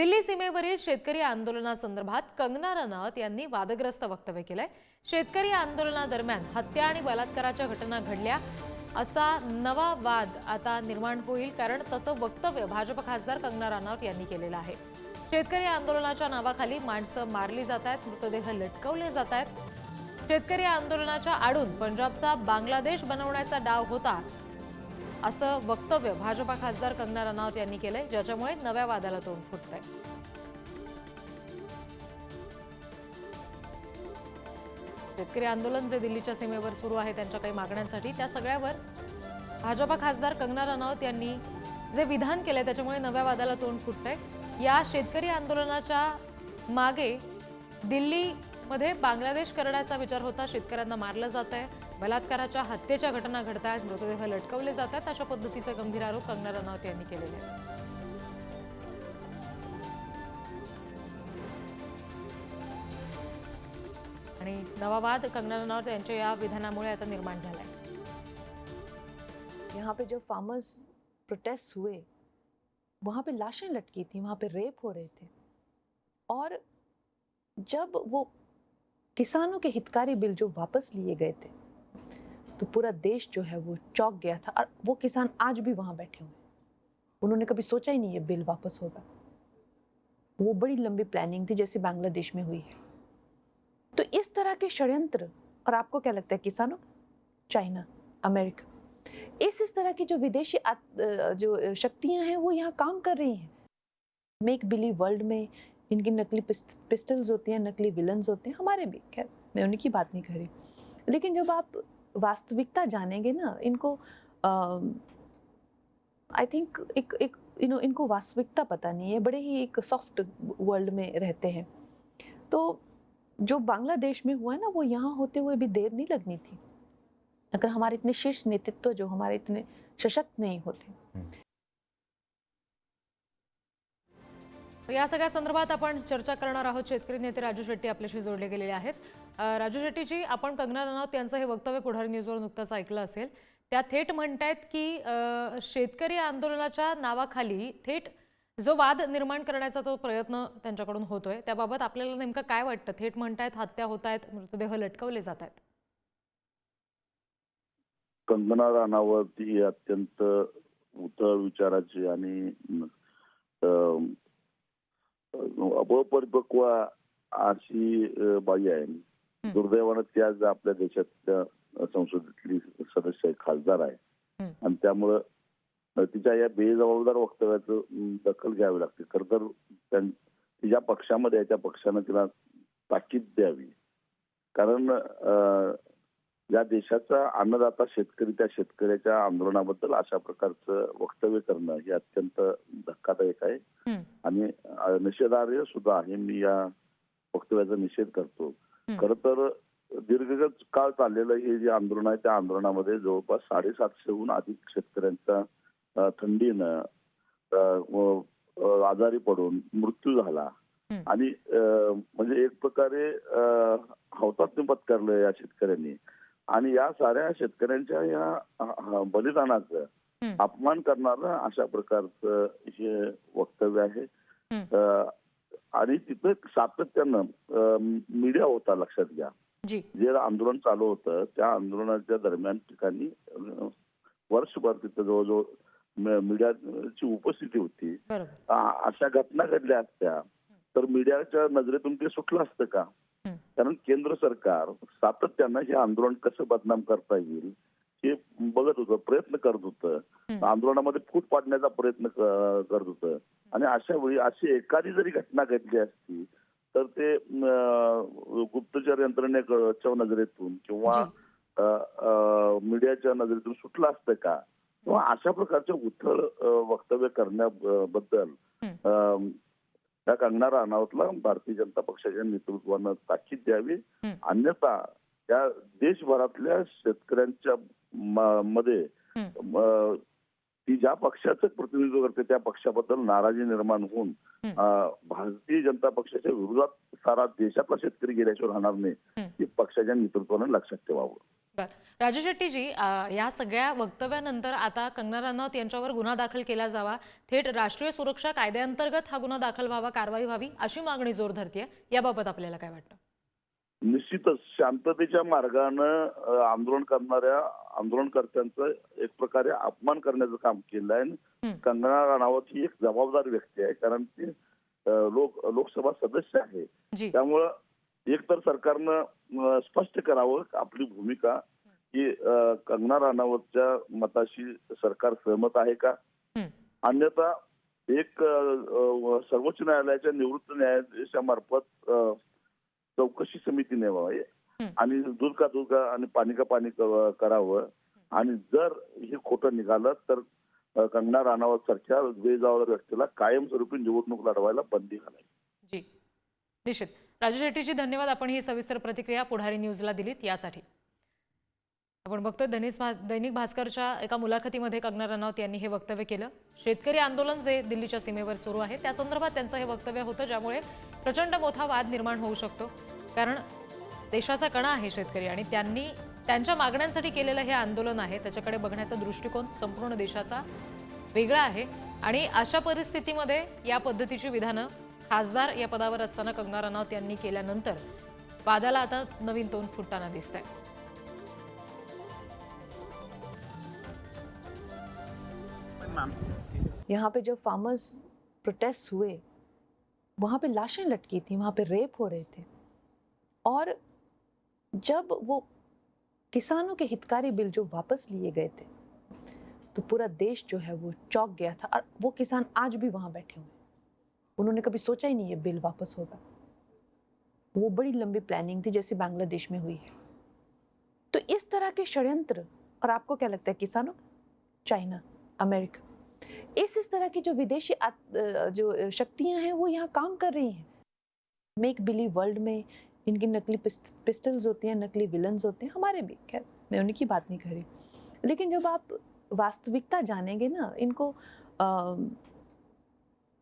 दिल्ली सीमेवरील शेतकरी आंदोलनासंदर्भात कंगना रनौत यांनी वादग्रस्त वक्तव्य केलंय। शेतकरी आंदोलनादरम्यान हत्या आणि बलात्काराच्या घटना घडल्या असा नवा वाद आता निर्माण होईल, कारण तसं वक्तव्य भाजप खासदार कंगना रनौत यांनी केलेलं आहे। शेतकरी आंदोलनाच्या नावाखाली माणसं मारली जात आहेत, मृतदेह लटकवले जात आहेत। शेतकरी आंदोलनाच्या आडून पंजाबचा बांगलादेश बनवण्याचा डाव होता असं वक्तव्य भाजपा खासदार कंगना रनौत यांनी केलंय, ज्याच्यामुळे नव्या वादाला तोंड फुटतंय। शेतकरी आंदोलन जे दिल्लीच्या सीमेवर सुरू आहे त्यांच्या काही मागण्यांसाठी, त्या सगळ्यावर भाजपा खासदार कंगना रनौत यांनी जे विधान केलंय त्याच्यामुळे नव्या वादाला तोंड फुटतंय। या शेतकरी आंदोलनाच्या मागे दिल्लीमध्ये बांगलादेश करण्याचा विचार होता। शेतकऱ्यांना मारलं जातंय, बलात्काराच्या हत्येच्या घटना घडत आहेत, मृतदेह लटकवले जात आहेत, अशा पद्धतीचे गंभीर आरोप कंगना रनौत यांनी केलेले आहेत। आणि नवा वाद कंगना रनौत यांच्या या विधानामुळे आता निर्माण झालाय। यहाँ पे जब फार्मर्स प्रोटेस्ट हुए, वहाँ पे लाशें लटकी थी, वहाँ पे रेप हो रहे थे, और जब वो किसानों के हितकारी बिल जो वापस लिए गए थे, तो पूरा देश जो है वो चौंक गया था। और वो किसान आज भी वहाँ बैठे हुए, उन्होंने कभी सोचा ही नहीं ये बिल वापस होगा। वो बड़ी लंबी प्लानिंग थी, जैसे बांग्लादेश में हुई है। तो इस तरह के षड्यंत्र, और आपको क्या लगता है किसानों, चाइना, अमेरिका, इस तरह की जो विदेशी जो शक्तियां हैं वो यहाँ काम कर रही हैं। मेक बिलीव वर्ल्ड में इनकी नकली पिस्टल्स होती हैं, नकली विलन्स होते हैं, हमारे भी, खैर मैं उनकी बात नहीं कर रही, लेकिन जब आप वास्तविकता जानेंगे ना, इनको आई थिंक एक इनको वास्तविकता पता नहीं है, बड़े ही एक सॉफ्ट वर्ल्ड में रहते हैं। तो जो बांग्लादेश में हुआ है ना, वो यहाँ होते हुए भी देर नहीं लगनी थी, अगर हमारे इतने शीर्ष नेतृत्व जो हमारे इतने सशक्त नहीं होते। या सगळ्या संदर्भात आपण चर्चा करणार आहोत। शेतकरी नेते राजू शेट्टी आपल्याशी जोडले गेलेले आहेत। राजू शेट्टीजी, आपण कंगना रनौत यांचं हे वक्तव्य पुढारी न्यूजवर नुकतंच ऐकलं असेल। त्या थेट म्हणतायत की शेतकरी आंदोलनाच्या नावाखाली थेट जो वाद निर्माण करण्याचा तो प्रयत्न त्यांच्याकडून होतोय, त्याबाबत आपल्याला नेमकं काय वाटतं? थेट म्हणतायत हत्या होत आहेत, मृतदेह लटकवले जात आहेत। कंगना रनौत ही अत्यंत उथळ विचाराची आणि अपरिपक्व अशी बाई आहे। दुर्दैवानं ती आज आपल्या देशातल्या संसदेतली सदस्य आहे, खासदार आहे, आणि त्यामुळं तिच्या या बेजबाबदार वक्तव्याचं दखल घ्यावी लागते। खरं तर तिच्या पक्षामध्ये आहे, त्या पक्षानं तिला ताकीद द्यावी, कारण या देशाचा अन्नदाता शेतकरी, त्या शेतकऱ्याच्या आंदोलनाबद्दल अशा प्रकारचं वक्तव्य करणं हे अत्यंत धक्कादायक आहे आणि निषेधार्ह सुद्धा आहे। मी या वक्तव्याचा निषेध करतो। खरं तर दीर्घ काळ चाललेलं हे जे आंदोलन आहे, त्या आंदोलनामध्ये जवळपास 750हून अधिक शेतकऱ्यांचा थंडीनं आजारी पडून मृत्यू झाला, आणि म्हणजे एक प्रकारे हौतात्म्य पत्करलं या शेतकऱ्यांनी, आणि या साऱ्या शेतकऱ्यांच्या या बलिदानाचं अपमान करणारं अशा प्रकारचं हे वक्तव्य आहे। आणि तिथं सातत्यानं मीडिया होता, लक्षात घ्या, जे आंदोलन चालू होतं त्या आंदोलनाच्या दरम्यान ठिकाणी वर्षभर तिथं जवळजवळ मीडियाची उपस्थिती होती। अशा घटना घडल्या असत्या तर मीडियाच्या नजरेतून ते सुटलं असतं का? कारण केंद्र सरकार सातत्यानं हे आंदोलन कसं बदनाम करता येईल हे बघत होतं, प्रयत्न करत होतं, आंदोलनामध्ये फूट पाडण्याचा प्रयत्न करत होतं, आणि अशा वेळी अशी एखादी जरी घटना घडली असती तर ते गुप्तचर यंत्रणेच्या नजरेतून किंवा मीडियाच्या नजरेतून सुटलं असतं का? किंवा अशा प्रकारचे उथळ वक्तव्य करण्याबद्दल त्या कंगना रनौतला भारतीय जनता पक्षाच्या नेतृत्वानं ताकीद द्यावी, अन्यथा त्या देशभरातल्या शेतकऱ्यांच्या मध्ये ती ज्या पक्षाचं प्रतिनिधित्व करते त्या पक्षाबद्दल नाराजी निर्माण होऊन भारतीय जनता पक्षाच्या विरोधात सारा देशातला शेतकरी गेल्याशिवाय राहणार नाही, ही पक्षाच्या नेतृत्वानं लक्षात ठेवावं। बर राजू शेट्टीजी, या सगळ्या वक्तव्यानंतर आता कंगना रनौत यांच्यावर गुन्हा दाखल केला जावा, थेट राष्ट्रीय सुरक्षा कायद्याअंतर्गत हा गुन्हा दाखल व्हावा, कारवाई व्हावी अशी मागणी जोर धरतीये. याबाबत आपल्याला काय वाटतं? निश्चितच शांततेच्या मार्गानं आंदोलन करणाऱ्या आंदोलनकर्त्यांचं एक प्रकारे अपमान करण्याचं काम केलं आहे. कंगना राणावत ही एक जबाबदार व्यक्ती आहे, कारण ती लोकसभा सदस्य आहे. जी त्यामुळं एकतर सरकारनं स्पष्ट करावं आपली भूमिका की कंगना राणावतच्या मताशी सरकार सहमत आहे का, अन्यथा एक सर्वोच्च न्यायालयाच्या निवृत्त न्यायाधीशामार्फत चौकशी समिती नेमावी आणि दूध का दूध का आणि पाणी का पाणी करावं. आणि जर हे खोटं निघालं तर कंगना राणावत सारख्या बेजबाबदार व्यक्तीला कायमस्वरूपी निवडणूक लढवायला बंदी घालावी. जी निश्चित. राजू शेट्टीजी, धन्यवाद. आपण ही सविस्तर प्रतिक्रिया पुढारी न्यूजला दिलीत यासाठी. आपण बघतोय दैनिक भास्करच्या एका मुलाखतीमध्ये कंगना रनौत यांनी हे वक्तव्य केलं. शेतकरी आंदोलन जे दिल्लीच्या सीमेवर सुरू आहे त्या संदर्भात त्यांचं हे वक्तव्य होतं, ज्यामुळे प्रचंड मोठा वाद निर्माण होऊ शकतो. कारण देशाचा कणा आहे शेतकरी आणि त्यांनी त्यांच्या मागण्यांसाठी केलेलं हे आंदोलन आहे. त्याच्याकडे बघण्याचा दृष्टिकोन संपूर्ण देशाचा वेगळा आहे आणि अशा परिस्थितीमध्ये या पद्धतीची विधानं खासदार या पदावर असताना कंगना रनौत यांनी केल्यानंतर वादाला आता नवीन तोंड फुटताना दिसतंय. यहाँ पे जब फार्मर्स प्रोटेस्ट हुए, वहाँ पे लाशें लटकी थी, वहाँ पे रेप हो रहे थे, और जब वो किसानों के हितकारी बिल जो वापस लिए गए थे तो पूरा देश जो है वो चौंक गया था. और वो किसान आज भी वहाँ बैठे हुए हैं. उन्होंने कभी सोचा ही नहीं ये बिल वापस होगा. वो बड़ी लंबी प्लानिंग थी जैसे बांग्लादेश में हुई है. तो इस तरह के षड्यंत्र, और आपको क्या लगता है किसानों, चाइना, अमेरिका, इस तरह की जो विदेशी जो शक्तियां हैं वो यहाँ काम कर रही हैं. मेक बिलीव वर्ल्ड में इनकी नकली पिस्टल्स होती हैं, नकली विलन्स होते हैं, हमारे भी. खैर मैं उन्हीं की बात नहीं कर रही, लेकिन जब आप वास्तविकता जानेंगे ना, इनको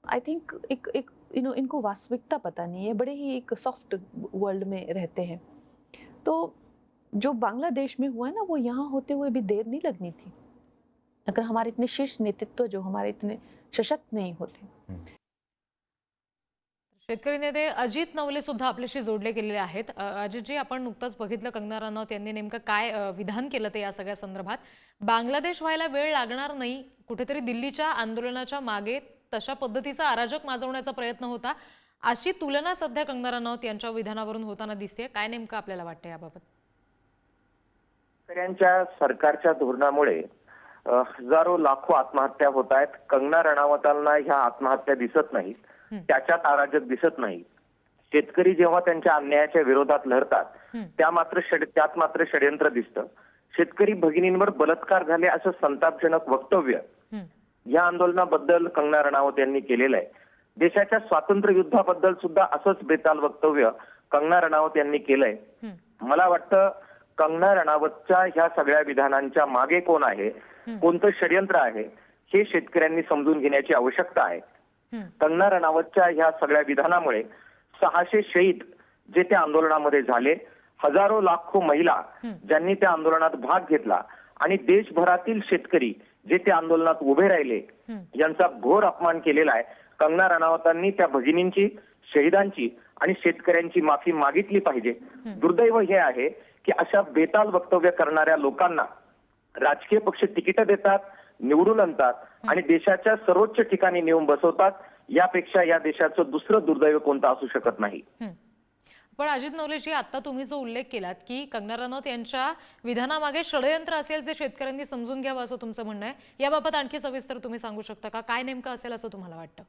आई थिंक एक इनको वास्तविकता पता नहीं है. बड़े ही एक सॉफ्ट वर्ल्ड में रहते हैं. तो जो बांग्लादेश में हुआ है ना, वो यहाँ होते हुए भी देर नहीं लगनी थी अगर हमारे इतने शीर्ष नेतृत्व जो हमारे इतने सशक्त नहीं होते. शेतकरी नेते अजित नवले सुद्धा आपल्याशी जोडले गेलेले आहेत. अजितजी, आपण नुकतंच बघितलं कंगना रनौत यांनी नेमकं काय विधान केलं ते या सगळ्या संदर्भात. बांगलादेश व्हायला वेळ लागणार नाही, कुठेतरी दिल्लीच्या आंदोलनाच्या मागे तशा पद्धतीचा अराजक माजवण्याचा प्रयत्न होता, अशी तुलना सध्या कंगना रनौत यांच्या विधानावरून होताना दिसते. काय नेमकं आपल्याला वाटतं याबाबत? शेतकऱ्यांच्या सरकारच्या धोरणामुळे हजारो लाखो आत्महत्या होत आहेत. कंगना रनौतांना ह्या आत्महत्या दिसत नाहीत, त्याच्यात अराजक दिसत नाही. शेतकरी जेव्हा त्यांच्या अन्यायाच्या विरोधात लढतात त्यात मात्र षड्यंत्र दिसतं. शेतकरी भगिनींवर बलात्कार झाले असं संतापजनक वक्तव्य या आंदोलनाबद्दल कंगना रनौत यांनी केलेलं आहे. देशाच्या स्वातंत्र्य युद्धाबद्दल सुद्धा असंच बेताल वक्तव्य कंगना रनौत यांनी केलंय. मला वाटतं कंगना रनौतच्या ह्या सगळ्या विधानांच्या मागे कोण आहे, कोणतं षड्यंत्र आहे, हे शेतकऱ्यांनी समजून घेण्याची आवश्यकता आहे. कंगना रनौतच्या ह्या सगळ्या विधानामुळे 600 शहीद जे त्या आंदोलनामध्ये झाले, हजारो लाखो महिला ज्यांनी त्या आंदोलनात भाग घेतला आणि देशभरातील शेतकरी जे त्या आंदोलनात उभे राहिले, यांचा घोर अपमान केलेला आहे. कंगना रनौतांनी त्या भगिनींची, शहीदांची आणि शेतकऱ्यांची माफी मागितली पाहिजे. दुर्दैव हे आहे की अशा बेताल वक्तव्य करणाऱ्या लोकांना राजकीय पक्ष तिकीट देतात, निवडून आणतात आणि देशाच्या सर्वोच्च ठिकाणी नेऊन बसवतात. यापेक्षा या देशाचं दुसरं दुर्दैव कोणतं असू शकत नाही. पण अजित नवलेजी, आता तुम्ही जो उल्लेख केलात की कंगना रनौत यांच्या विधानामागे षड्यंत्र असेल जे शेतकऱ्यांनी समजून घ्यावं असं तुमचं म्हणणं आहे, याबाबत आणखी सविस्तर तुम्ही सांगू शकता का? काय नेमकं असेल असं तुम्हाला वाटतं?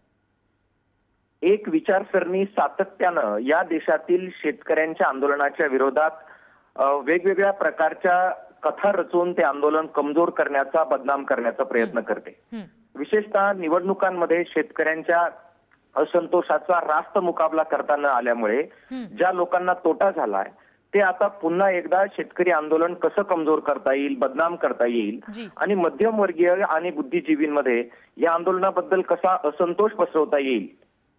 एक विचारसरणी सातत्यानं या देशातील शेतकऱ्यांच्या आंदोलनाच्या विरोधात वेगवेगळ्या प्रकारच्या कथा रचून ते आंदोलन कमजोर करण्याचा, बदनाम करण्याचा प्रयत्न करते. विशेषतः निवडणुकांमध्ये शेतकऱ्यांच्या असंतोषाचा रास्त मुकाबला करता न आल्यामुळे ज्या लोकांना तोटा झालाय ते आता पुन्हा एकदा शेतकरी आंदोलन कसं कमजोर करता येईल, बदनाम करता येईल आणि मध्यमवर्गीय आणि बुद्धिजीवींमध्ये या आंदोलनाबद्दल कसा असंतोष पसरवता येईल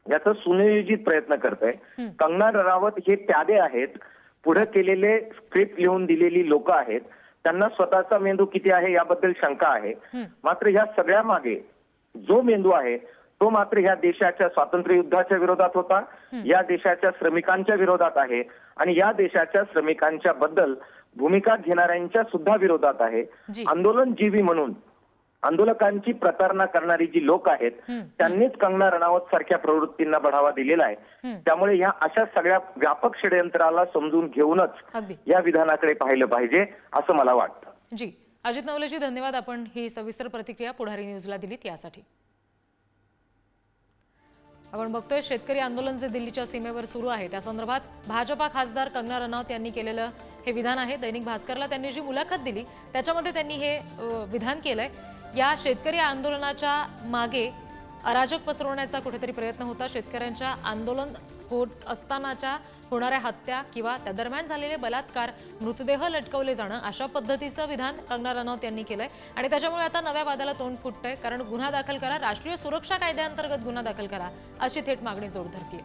याचा सुनियोजित प्रयत्न करते. कंगना रनौत हे प्यादे आहेत, पुढे केलेले स्क्रिप्ट लिहून दिलेली लोक आहेत. त्यांना स्वतःचा मेंदू किती आहे याबद्दल शंका आहे. मात्र ह्या सगळ्या मागे जो मेंदू आहे तो मात्र ह्या देशाच्या स्वातंत्र्य युद्धाच्या विरोधात होता, या देशाच्या श्रमिकांच्या विरोधात आहे आणि या देशाच्या श्रमिकांच्या बद्दल भूमिका घेणाऱ्यांच्या सुद्धा विरोधात आहे. जी. आंदोलनजीवी म्हणून आंदोलकांची प्रतारणा करणारी जी लोक आहेत त्यांनीच कंगना रणावत सारख्या प्रवृत्तींना बढावा दिलेला आहे. त्यामुळे ह्या अशा सगळ्या व्यापक षडयंत्राला समजून घेऊनच अगदी या विधानाकडे पाहिलं पाहिजे असं मला वाटतं. जी. अजित नवलेजी, धन्यवाद. आपण ही सविस्तर प्रतिक्रिया पुढारी न्यूजला दिलीत यासाठी. आपण बघतोय शेतकरी आंदोलन जे दिल्लीच्या सीमेवर सुरू आहे त्या संदर्भात भाजपा खासदार कंगना रनौत यांनी केलेलं हे विधान आहे. दैनिक भास्करला त्यांनी जी मुलाखत दिली त्याच्यामध्ये त्यांनी हे विधान केलंय. या शेतकरी आंदोलनाच्या मागे अराजक पसरवण्याचा कुठेतरी प्रयत्न होता. शेतकऱ्यांच्या आंदोलन होत असतानाच्या होणाऱ्या हत्या किंवा त्या दरम्यान झालेले बलात्कार, मृतदेह लटकवले जाणं अशा पद्धतीचं विधान कंगना रनौत यांनी केलंय आणि त्याच्यामुळे आता नव्या वादाला तोंड फुटतंय. कारण गुन्हा दाखल करा, राष्ट्रीय सुरक्षा कायद्याअंतर्गत गुन्हा दाखल करा अशी थेट मागणी जोर धरतीये.